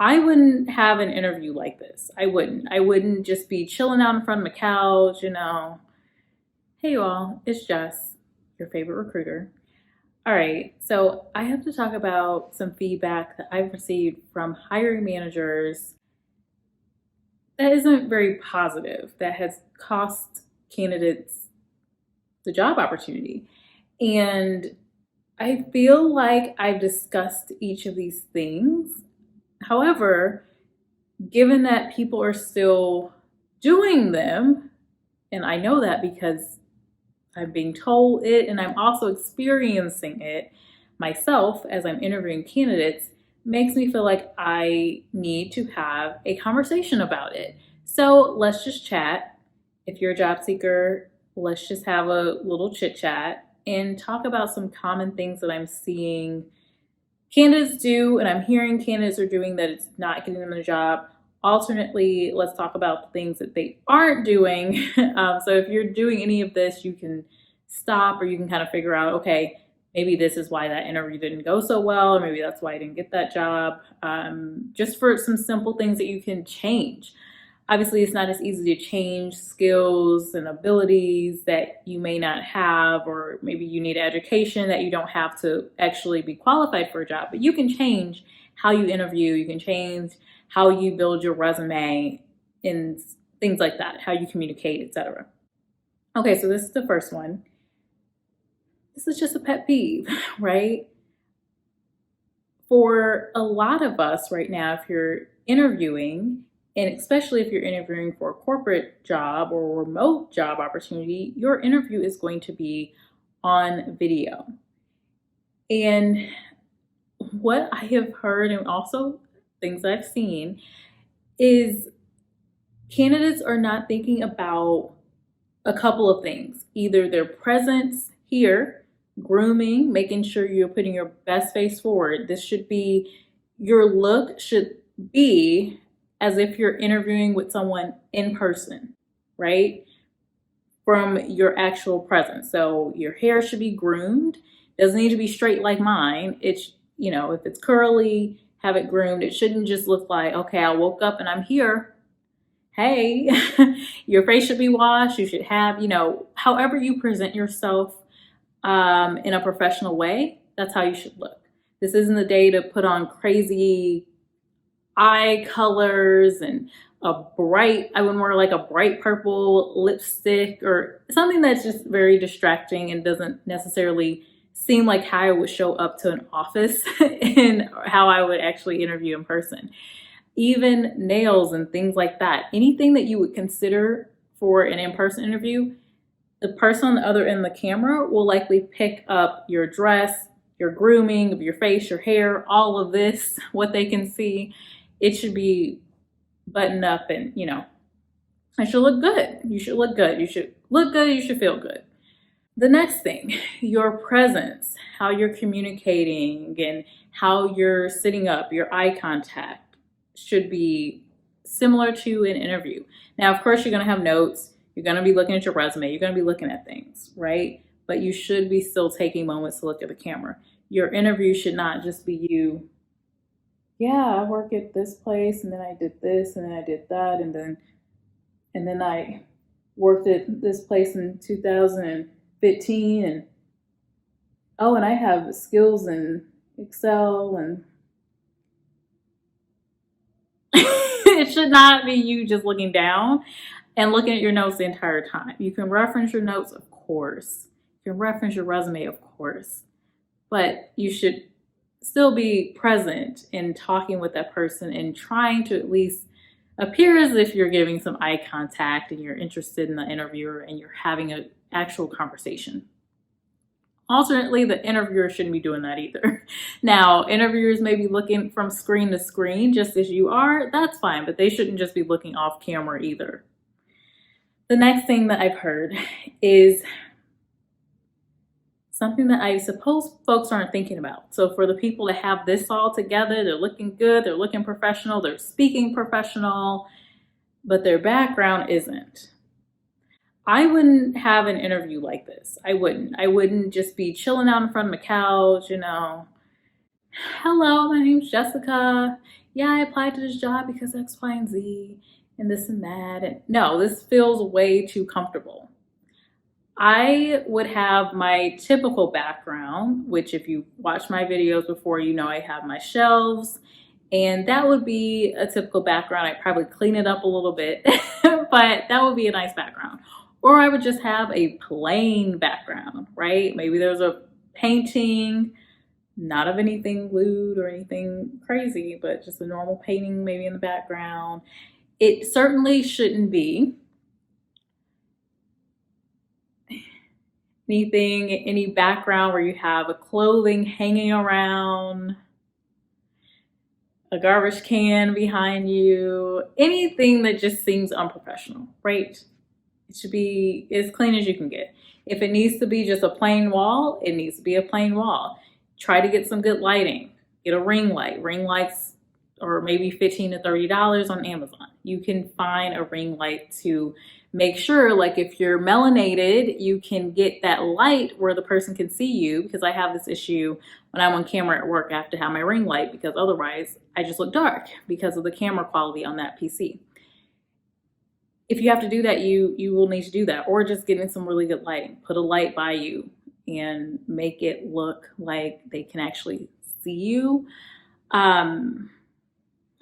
I wouldn't have an interview like this. I wouldn't. I wouldn't just be chilling out in front of my couch, Hey, you all, it's Jess, your favorite recruiter. All right, so I have to talk about some feedback that I've received from hiring managers that isn't very positive, that has cost candidates the job opportunity. And I feel like I've discussed each of these things. However, given that people are still doing them, and I know that because I'm being told it and I'm also experiencing it myself as I'm interviewing candidates, makes me feel like I need to have a conversation about it. So let's just chat. If you're a job seeker, let's just have a little chit chat and talk about some common things that I'm seeing candidates do and I'm hearing candidates are doing that it's not getting them a job. Alternately, let's talk about the things that they aren't doing. So if you're doing any of this, you can stop or you can kind of figure out, okay, maybe this is why that interview didn't go so well, or maybe that's why I didn't get that job. Just for some simple things that you can change. Obviously, it's not as easy to change skills and abilities that you may not have, or maybe you need education that you don't have to actually be qualified for a job, but you can change how you interview, you can change how you build your resume and things like that, how you communicate, etc. Okay, so this is the first one. This is just a pet peeve, right? For a lot of us right now, if you're interviewing, and especially if you're interviewing for a corporate job or a remote job opportunity, your interview is going to be on video. And what I have heard and also things I've seen is candidates are not thinking about a couple of things. Either their presence here, grooming, making sure you're putting your best face forward. This should be, your look should be as if you're interviewing with someone in person, right? From your actual presence. So your hair should be groomed. Doesn't need to be straight like mine. It's, if it's curly, have it groomed. It shouldn't just look like, okay, I woke up and I'm here. Hey, your face should be washed. You should have, however you present yourself in a professional way, that's how you should look. This isn't the day to put on crazy eye colors and I would wear like a bright purple lipstick or something that's just very distracting and doesn't necessarily seem like how I would show up to an office and how I would actually interview in person. Even nails and things like that. Anything that you would consider for an in-person interview, the person on the other end of the camera will likely pick up your dress, your grooming of your face, your hair, all of this, what they can see. It should be buttoned up and, it should look good. You should look good. You should look good. You should feel good. The next thing, your presence, how you're communicating and how you're sitting up, your eye contact should be similar to an interview. Now, of course, you're going to have notes. You're going to be looking at your resume. You're going to be looking at things, right? But you should be still taking moments to look at the camera. Your interview should not just be you. Yeah, I work at this place and then I did this and then I did that and then I worked at this place in 2015 and I have skills in Excel and it should not be you just looking down and looking at your notes the entire time. You can reference your notes, of course. You can reference your resume, of course. But you should still be present in talking with that person and trying to at least appear as if you're giving some eye contact and you're interested in the interviewer and you're having an actual conversation. Alternately, the interviewer shouldn't be doing that either. Now, interviewers may be looking from screen to screen just as you are. That's fine, but they shouldn't just be looking off camera either. The next thing that I've heard is something that I suppose folks aren't thinking about. So for the people that have this all together, they're looking good, they're looking professional, they're speaking professional, but their background isn't. I wouldn't have an interview like this. I wouldn't just be chilling out in front of my couch, Hello, my name's Jessica. yeah, I applied to this job because X, Y, and Z, and this and that. And no, this feels way too comfortable. I would have my typical background, which if you watch my videos before, you know I have my shelves, and that would be a typical background. I'd probably clean it up a little bit, but that would be a nice background. Or I would just have a plain background, right? Maybe there's a painting, not of anything lewd or anything crazy, but just a normal painting maybe in the background. It certainly shouldn't be any background where you have a clothing hanging around, a garbage can behind you, anything that just seems unprofessional, right? It should be as clean as you can get. If it needs to be just a plain wall, it needs to be a plain wall. Try to get some good lighting. Get a ring light. Ring lights are maybe $15 to $30 on Amazon. You can find a ring light to make sure, like if you're melanated, you can get that light where the person can see you, because I have this issue when I'm on camera at work. I have to have my ring light because otherwise I just look dark because of the camera quality on that PC. If you have to do that, you will need to do that, or just getting some really good lighting. Put a light by you and make it look like they can actually see you. I'm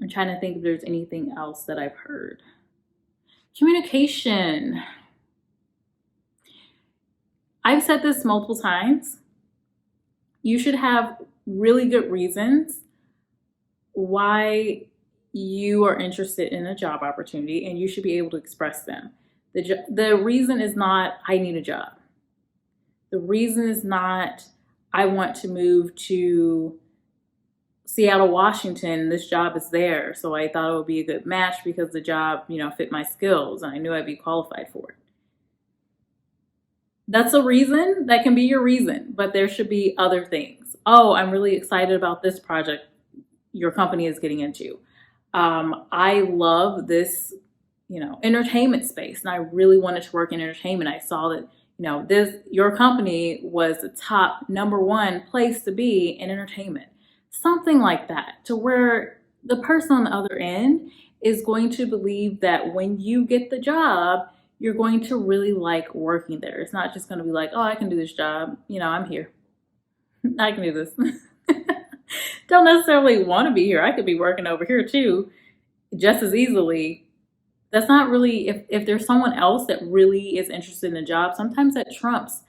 trying to think if there's anything else that I've heard. Communication. I've said this multiple times. You should have really good reasons why you are interested in a job opportunity, and you should be able to express them. The reason is not, I need a job. The reason is not, I want to move to Seattle, Washington. This job is there, so I thought it would be a good match because the job, fit my skills and I knew I'd be qualified for it. That's a reason. That can be your reason, but there should be other things. Oh, I'm really excited about this project your company is getting into. I love this, entertainment space, and I really wanted to work in entertainment. I saw that, your company was the top #1 place to be in entertainment. Something like that, to where the person on the other end is going to believe that when you get the job, you're going to really like working there. It's not just going to be like, oh, I can do this job. I'm here. I can do this. Don't necessarily want to be here. I could be working over here too, just as easily. That's not really, if there's someone else that really is interested in a job, sometimes that trumps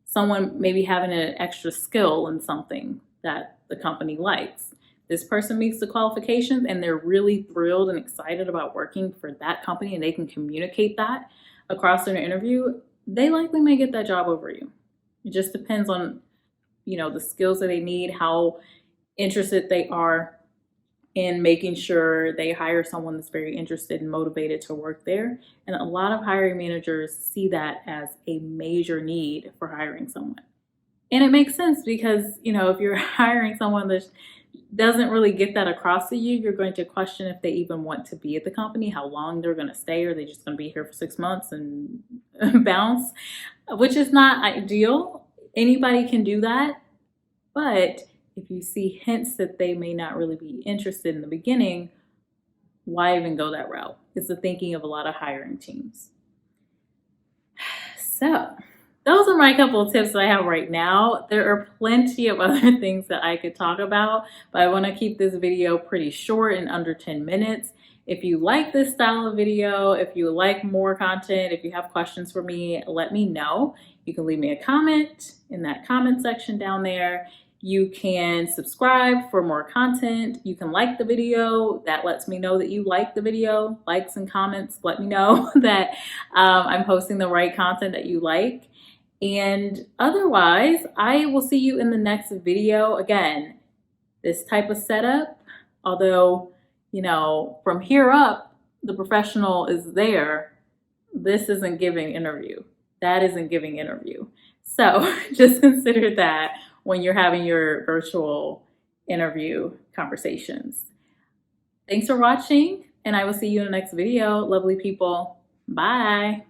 someone maybe having an extra skill in something that the company likes. This person meets the qualifications and they're really thrilled and excited about working for that company, and they can communicate that across their interview. They likely may get that job over you. It just depends on, the skills that they need, how interested they are in making sure they hire someone that's very interested and motivated to work there. And a lot of hiring managers see that as a major need for hiring someone. And it makes sense because, if you're hiring someone that doesn't really get that across to you, you're going to question if they even want to be at the company, how long they're going to stay. Are they just going to be here for 6 months and bounce? Which is not ideal. Anybody can do that. But if you see hints that they may not really be interested in the beginning, why even go that route? It's the thinking of a lot of hiring teams. So those are my couple of tips that I have right now. There are plenty of other things that I could talk about, but I want to keep this video pretty short and under 10 minutes. If you like this style of video, if you like more content, if you have questions for me, let me know. You can leave me a comment in that comment section down there. You can subscribe for more content. You can like the video. That lets me know that you like the video. Likes and comments let me know that I'm posting the right content that you like. And otherwise, I will see you in the next video. Again, this type of setup, although, from here up, the professional is there, this isn't giving interview. That isn't giving interview. So just consider that when you're having your virtual interview conversations. Thanks for watching, and I will see you in the next video. Lovely people. Bye.